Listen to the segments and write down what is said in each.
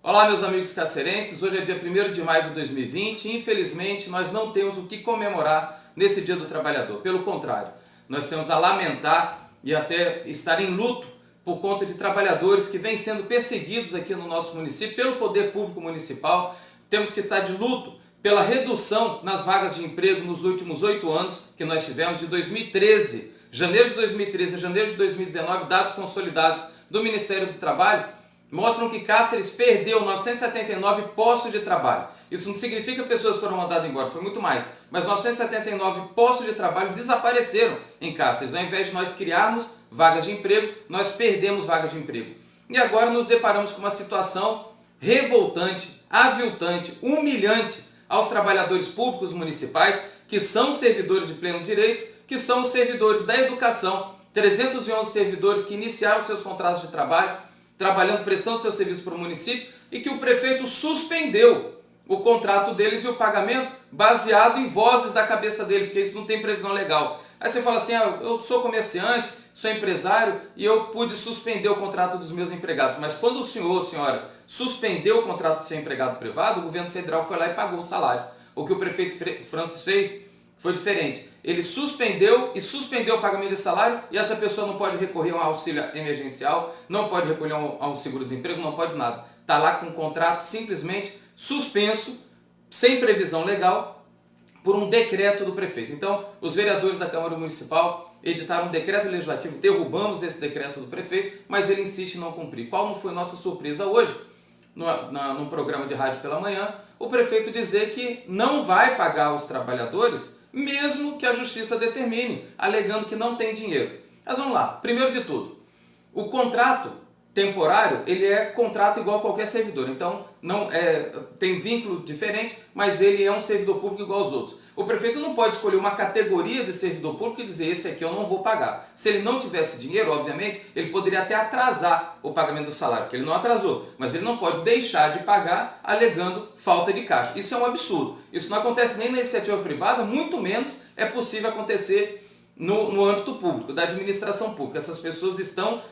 Olá, meus amigos cacerenses, hoje é dia 1º de maio de 2020 e infelizmente nós não temos o que comemorar nesse Dia do Trabalhador. Pelo contrário, nós temos a lamentar e até estar em luto por conta de trabalhadores que vêm sendo perseguidos aqui no nosso município pelo poder público municipal. Temos que estar de luto pela redução nas vagas de emprego nos últimos 8 anos que nós tivemos, de 2013, janeiro de 2013 a janeiro de 2019, dados consolidados do Ministério do Trabalho, mostram que Cáceres perdeu 979 postos de trabalho. Isso não significa que pessoas foram mandadas embora, foi muito mais. Mas 979 postos de trabalho desapareceram em Cáceres. Ao invés de nós criarmos vagas de emprego, nós perdemos vagas de emprego. E agora nos deparamos com uma situação revoltante, aviltante, humilhante aos trabalhadores públicos municipais, que são servidores de pleno direito, que são os servidores da educação, 311 servidores que iniciaram seus contratos de trabalho, trabalhando, prestando seu serviço para o município, e que o prefeito suspendeu o contrato deles e o pagamento baseado em vozes da cabeça dele, porque isso não tem previsão legal. Aí você fala assim, eu sou comerciante, sou empresário e eu pude suspender o contrato dos meus empregados. Mas quando o senhor ou senhora suspendeu o contrato do seu empregado privado, o governo federal foi lá e pagou o salário. O que o prefeito Francis fez foi diferente. Ele suspendeu o pagamento de salário e essa pessoa não pode recorrer a um auxílio emergencial, não pode recolher a um seguro-desemprego, não pode nada. Está lá com o contrato simplesmente suspenso, sem previsão legal, por um decreto do prefeito. Então, os vereadores da Câmara Municipal editaram um decreto legislativo, derrubamos esse decreto do prefeito, mas ele insiste em não cumprir. Qual não foi nossa surpresa hoje, num programa de rádio pela manhã, o prefeito dizer que não vai pagar os trabalhadores, mesmo que a justiça determine, alegando que não tem dinheiro. Mas vamos lá, primeiro de tudo, o contrato temporário, ele é contrato igual a qualquer servidor, então não tem vínculo diferente, mas ele é um servidor público igual aos outros. O prefeito não pode escolher uma categoria de servidor público e dizer, esse aqui eu não vou pagar. Se ele não tivesse dinheiro, obviamente, ele poderia até atrasar o pagamento do salário, porque ele não atrasou, mas ele não pode deixar de pagar alegando falta de caixa. Isso é um absurdo. Isso não acontece nem na iniciativa privada, muito menos é possível acontecer no âmbito público, da administração pública. Essas pessoas estão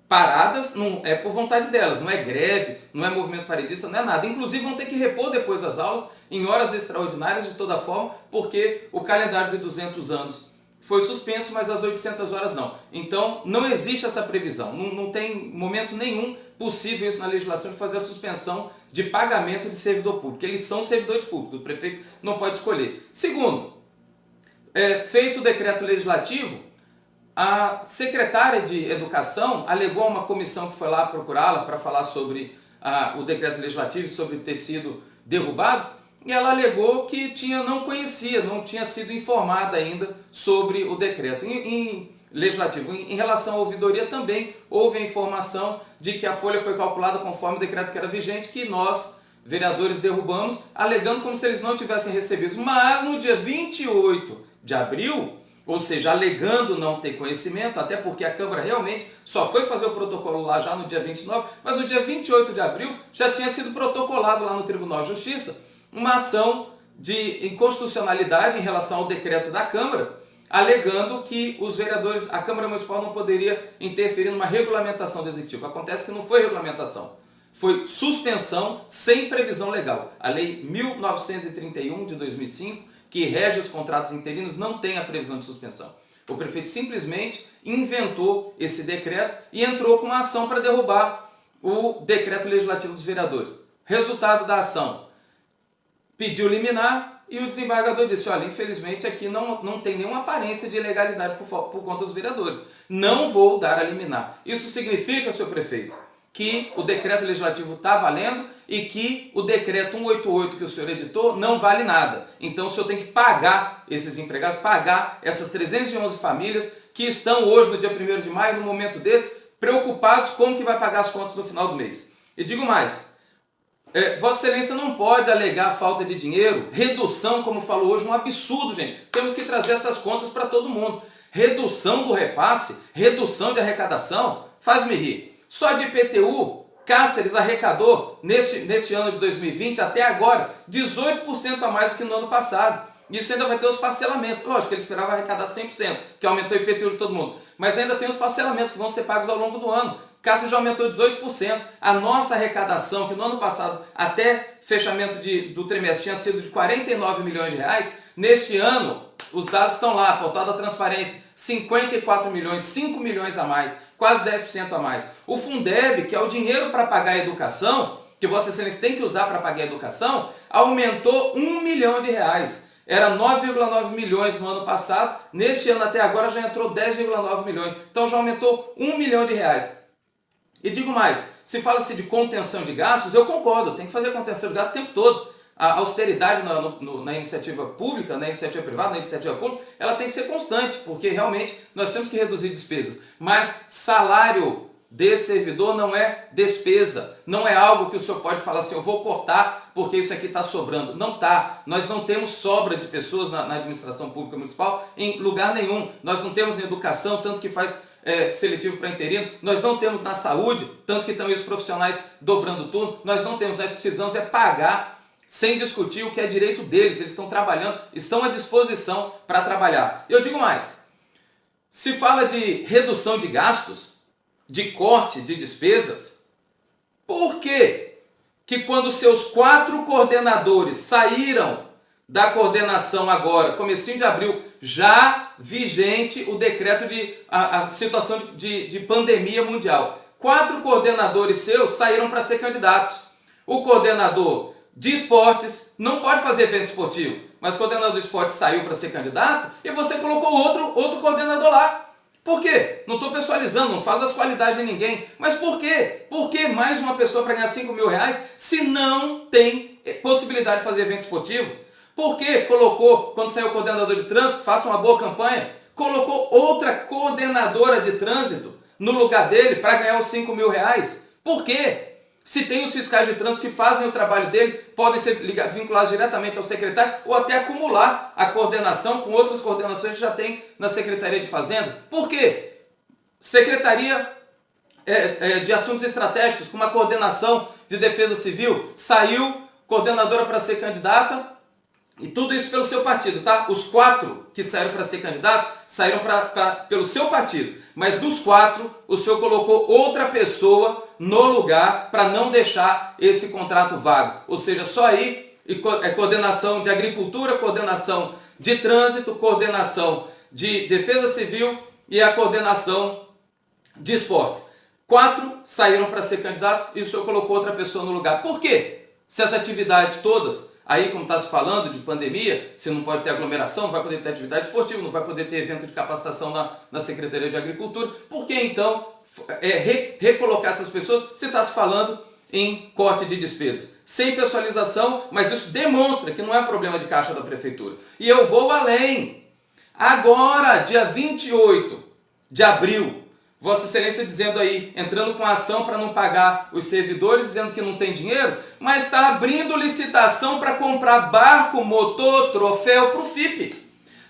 paradas, não é por vontade delas, não é greve, não é movimento paredista, não é nada. Inclusive vão ter que repor depois as aulas em horas extraordinárias de toda forma, porque o calendário de 200 anos foi suspenso, mas as 800 horas não. Então não existe essa previsão, não tem momento nenhum possível isso na legislação de fazer a suspensão de pagamento de servidor público. Eles são servidores públicos, o prefeito não pode escolher. Segundo, feito o decreto legislativo, a secretária de Educação alegou a uma comissão que foi lá procurá-la para falar sobre o decreto legislativo, sobre ter sido derrubado, e ela alegou que não conhecia, não tinha sido informada ainda sobre o decreto legislativo. Em relação à ouvidoria também houve a informação de que a folha foi calculada conforme o decreto que era vigente, que nós, vereadores, derrubamos, alegando como se eles não tivessem recebido. Mas no dia 28 de abril, ou seja, alegando não ter conhecimento, até porque a Câmara realmente só foi fazer o protocolo lá já no dia 29, mas no dia 28 de abril já tinha sido protocolado lá no Tribunal de Justiça uma ação de inconstitucionalidade em relação ao decreto da Câmara, alegando que os vereadores, a Câmara Municipal não poderia interferir numa regulamentação do Executivo. Acontece que não foi regulamentação, foi suspensão sem previsão legal. A Lei 1931 de 2005, que rege os contratos interinos, não tem a previsão de suspensão. O prefeito simplesmente inventou esse decreto e entrou com uma ação para derrubar o decreto legislativo dos vereadores. Resultado da ação, pediu liminar e o desembargador disse, olha, infelizmente aqui não tem nenhuma aparência de ilegalidade por conta dos vereadores. Não vou dar a liminar. Isso significa, senhor prefeito, que o decreto legislativo está valendo e que o decreto 188 que o senhor editou não vale nada. Então o senhor tem que pagar esses empregados, pagar essas 311 famílias que estão hoje, no dia 1º de maio, no momento desse, preocupados como que vai pagar as contas no final do mês. E digo mais, Vossa Excelência não pode alegar falta de dinheiro, redução, como falou hoje, um absurdo, gente. Temos que trazer essas contas para todo mundo. Redução do repasse, redução de arrecadação, faz-me rir. Só de IPTU, Cáceres arrecadou, neste ano de 2020, até agora, 18% a mais do que no ano passado. Isso ainda vai ter os parcelamentos. Lógico que ele esperava arrecadar 100%, que aumentou o IPTU de todo mundo. Mas ainda tem os parcelamentos que vão ser pagos ao longo do ano. Caixa já aumentou 18%. A nossa arrecadação, que no ano passado, até fechamento do trimestre, tinha sido de 49 milhões de reais, neste ano, os dados estão lá, portal da transparência, 54 milhões, 5 milhões a mais, quase 10% a mais. O Fundeb, que é o dinheiro para pagar a educação, que Vossa Excelência tem que usar para pagar a educação, aumentou 1 milhão de reais. Era 9,9 milhões no ano passado, neste ano até agora já entrou 10,9 milhões. Então já aumentou 1 milhão de reais. E digo mais, se fala-se de contenção de gastos, eu concordo, tem que fazer contenção de gastos o tempo todo. A austeridade na iniciativa pública, na iniciativa privada, na iniciativa pública, ela tem que ser constante, porque realmente nós temos que reduzir despesas. Mas salário de servidor não é despesa, não é algo que o senhor pode falar assim, eu vou cortar porque isso aqui está sobrando. Não está, nós não temos sobra de pessoas na administração pública municipal em lugar nenhum. Nós não temos na educação, tanto que faz seletivo para interino, nós não temos na saúde, tanto que estão os profissionais dobrando turno, nós não temos, nós precisamos pagar sem discutir o que é direito deles, eles estão trabalhando, estão à disposição para trabalhar. Eu digo mais, se fala de redução de gastos, de corte de despesas, por que quando seus 4 coordenadores saíram da coordenação agora, comecinho de abril, já vigente o decreto de a situação de pandemia mundial. 4 coordenadores seus saíram para ser candidatos. O coordenador de esportes não pode fazer evento esportivo, mas o coordenador de esportes saiu para ser candidato e você colocou outro coordenador lá. Por quê? Não estou pessoalizando, não falo das qualidades de ninguém, mas por quê? Por que mais uma pessoa para ganhar 5 mil reais se não tem possibilidade de fazer evento esportivo? Por que colocou, quando saiu o coordenador de trânsito, faça uma boa campanha, colocou outra coordenadora de trânsito no lugar dele para ganhar os 5 mil reais? Por quê? Se tem os fiscais de trânsito que fazem o trabalho deles, podem ser vinculados diretamente ao secretário ou até acumular a coordenação com outras coordenações que já tem na Secretaria de Fazenda. Por quê? Secretaria de Assuntos Estratégicos, com uma coordenação de Defesa Civil, saiu coordenadora para ser candidata, e tudo isso pelo seu partido, tá? Os 4 que saíram para ser candidato, saíram pelo seu partido. Mas dos 4, o senhor colocou outra pessoa no lugar para não deixar esse contrato vago. Ou seja, só aí coordenação de agricultura, coordenação de trânsito, coordenação de defesa civil e a coordenação de esportes. 4 saíram para ser candidatos e o senhor colocou outra pessoa no lugar. Por quê? Se as atividades todas... Aí, como está se falando de pandemia, se não pode ter aglomeração, não vai poder ter atividade esportiva, não vai poder ter evento de capacitação na Secretaria de Agricultura. Por que então recolocar essas pessoas se está se falando em corte de despesas? Sem pessoalização, mas isso demonstra que não é problema de caixa da Prefeitura. E eu vou além. Agora, dia 28 de abril, Vossa Excelência dizendo aí, entrando com ação para não pagar os servidores, dizendo que não tem dinheiro, mas está abrindo licitação para comprar barco, motor, troféu para o FIPE.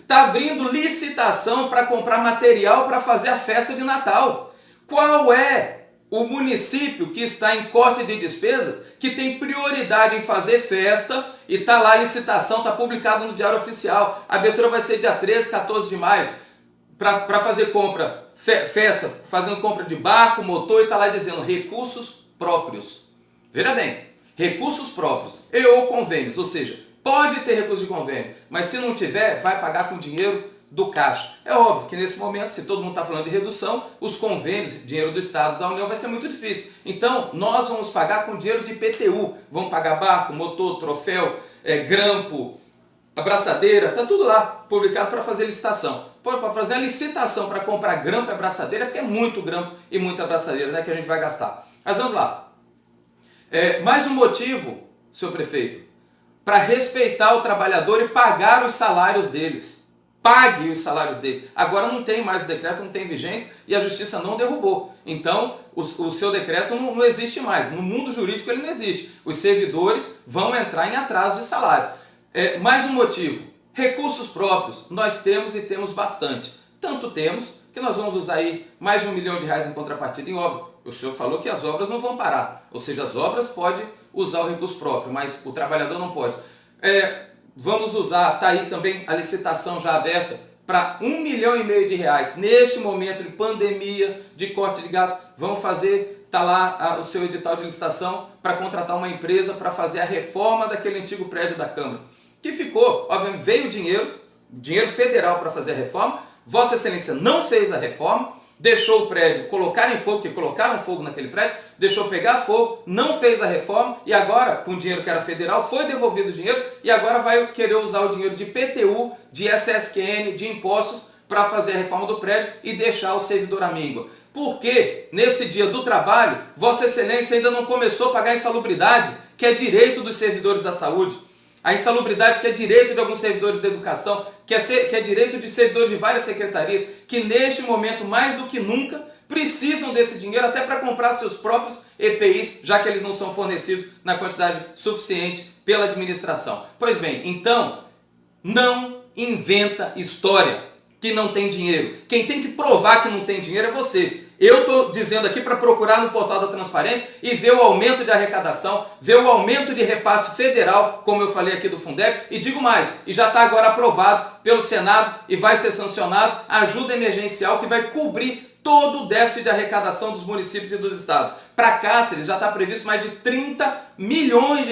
Está abrindo licitação para comprar material para fazer a festa de Natal. Qual é o município que está em corte de despesas, que tem prioridade em fazer festa e está lá a licitação, está publicado no Diário Oficial. A abertura vai ser dia 13, 14 de maio. Para fazer compra, festa, fazendo compra de barco, motor, e está lá dizendo recursos próprios. Veja bem, recursos próprios ou convênios, ou seja, pode ter recurso de convênio, mas se não tiver, vai pagar com dinheiro do caixa. É óbvio que nesse momento, se todo mundo está falando de redução, os convênios, dinheiro do Estado, da União, vai ser muito difícil. Então, nós vamos pagar com dinheiro de IPTU, vamos pagar barco, motor, troféu, grampo, abraçadeira, está tudo lá, publicado para fazer licitação. Para fazer a licitação para comprar grampo e abraçadeira, porque é muito grampo e muita abraçadeira, né, que a gente vai gastar. Mas vamos lá. Mais um motivo, senhor prefeito, para respeitar o trabalhador e pagar os salários deles. Pague os salários deles. Agora não tem mais o decreto, não tem vigência e a justiça não derrubou. Então, o seu decreto não existe mais. No mundo jurídico ele não existe. Os servidores vão entrar em atraso de salário. Mais um motivo. Recursos próprios, nós temos e temos bastante. Tanto temos que nós vamos usar aí mais de R$1 milhão em contrapartida em obra. O senhor falou que as obras não vão parar. Ou seja, as obras podem usar o recurso próprio, mas o trabalhador não pode. Vamos usar, está aí também a licitação já aberta para R$1,5 milhão neste momento de pandemia, de corte de gastos. Vão fazer, está lá o seu edital de licitação para contratar uma empresa para fazer a reforma daquele antigo prédio da Câmara. Que ficou, obviamente, veio dinheiro federal para fazer a reforma, Vossa Excelência não fez a reforma, deixou o prédio colocar em fogo, porque colocaram fogo naquele prédio, deixou pegar fogo, não fez a reforma e agora, com o dinheiro que era federal, foi devolvido o dinheiro e agora vai querer usar o dinheiro de IPTU, de SSQN, de impostos para fazer a reforma do prédio e deixar o servidor à míngua. Porque nesse dia do trabalho, Vossa Excelência ainda não começou a pagar a insalubridade, que é direito dos servidores da saúde. A insalubridade que é direito de alguns servidores da educação, que é direito de servidores de várias secretarias, que neste momento, mais do que nunca, precisam desse dinheiro até para comprar seus próprios EPIs, já que eles não são fornecidos na quantidade suficiente pela administração. Pois bem, então, não inventa história que não tem dinheiro. Quem tem que provar que não tem dinheiro é você. Eu estou dizendo aqui para procurar no portal da transparência e ver o aumento de arrecadação, ver o aumento de repasse federal, como eu falei aqui do Fundeb, e digo mais, e já está agora aprovado pelo Senado e vai ser sancionado a ajuda emergencial que vai cobrir todo o déficit de arrecadação dos municípios e dos estados. Para Cáceres já está previsto mais de R$30 milhões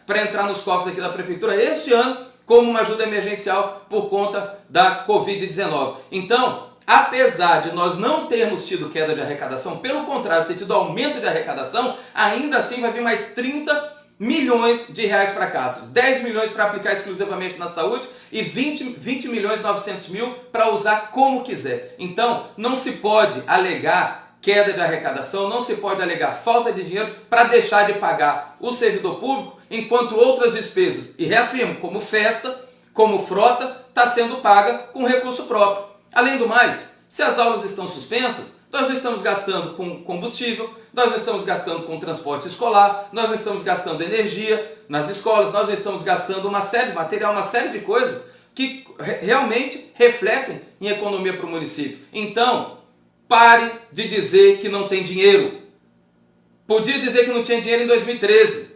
para entrar nos cofres aqui da Prefeitura este ano, como uma ajuda emergencial por conta da Covid-19. Então, apesar de nós não termos tido queda de arrecadação, pelo contrário, ter tido aumento de arrecadação, ainda assim vai vir mais R$30 milhões para Cáceres. 10 milhões para aplicar exclusivamente na saúde e 20 milhões e 900 mil para usar como quiser. Então, não se pode alegar queda de arrecadação, não se pode alegar falta de dinheiro para deixar de pagar o servidor público, enquanto outras despesas, e reafirmo, como festa, como frota, está sendo paga com recurso próprio. Além do mais, se as aulas estão suspensas, nós não estamos gastando com combustível, nós não estamos gastando com transporte escolar, nós não estamos gastando energia nas escolas, nós não estamos gastando uma série de material, uma série de coisas que realmente refletem em economia para o município. Então, pare de dizer que não tem dinheiro. Podia dizer que não tinha dinheiro em 2013,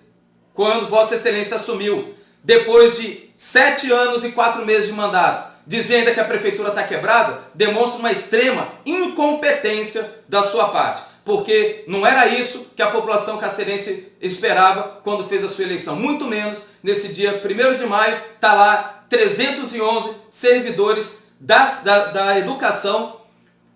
quando Vossa Excelência assumiu. Depois de 7 anos e 4 meses de mandato, dizer ainda que a prefeitura está quebrada, demonstra uma extrema incompetência da sua parte. Porque não era isso que a população cacerense esperava quando fez a sua eleição. Muito menos, nesse dia 1º de maio, está lá 311 servidores da educação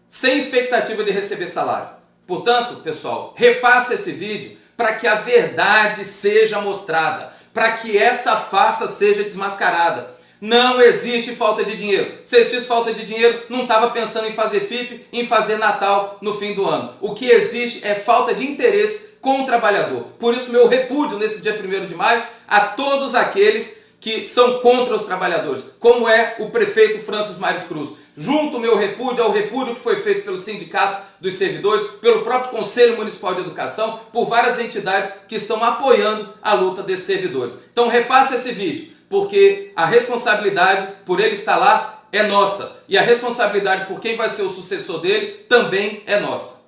sem expectativa de receber salário. Portanto, pessoal, repasse esse vídeo para que a verdade seja mostrada, para que essa farsa seja desmascarada. Não existe falta de dinheiro. Se existisse falta de dinheiro, não estava pensando em fazer FIP, em fazer Natal no fim do ano. O que existe é falta de interesse com o trabalhador. Por isso, meu repúdio nesse dia 1º de maio a todos aqueles que são contra os trabalhadores, como é o prefeito Francis Mares Cruz. Junto o meu repúdio ao repúdio que foi feito pelo Sindicato dos Servidores, pelo próprio Conselho Municipal de Educação, por várias entidades que estão apoiando a luta desses servidores. Então repasse esse vídeo, porque a responsabilidade por ele estar lá é nossa, e a responsabilidade por quem vai ser o sucessor dele também é nossa.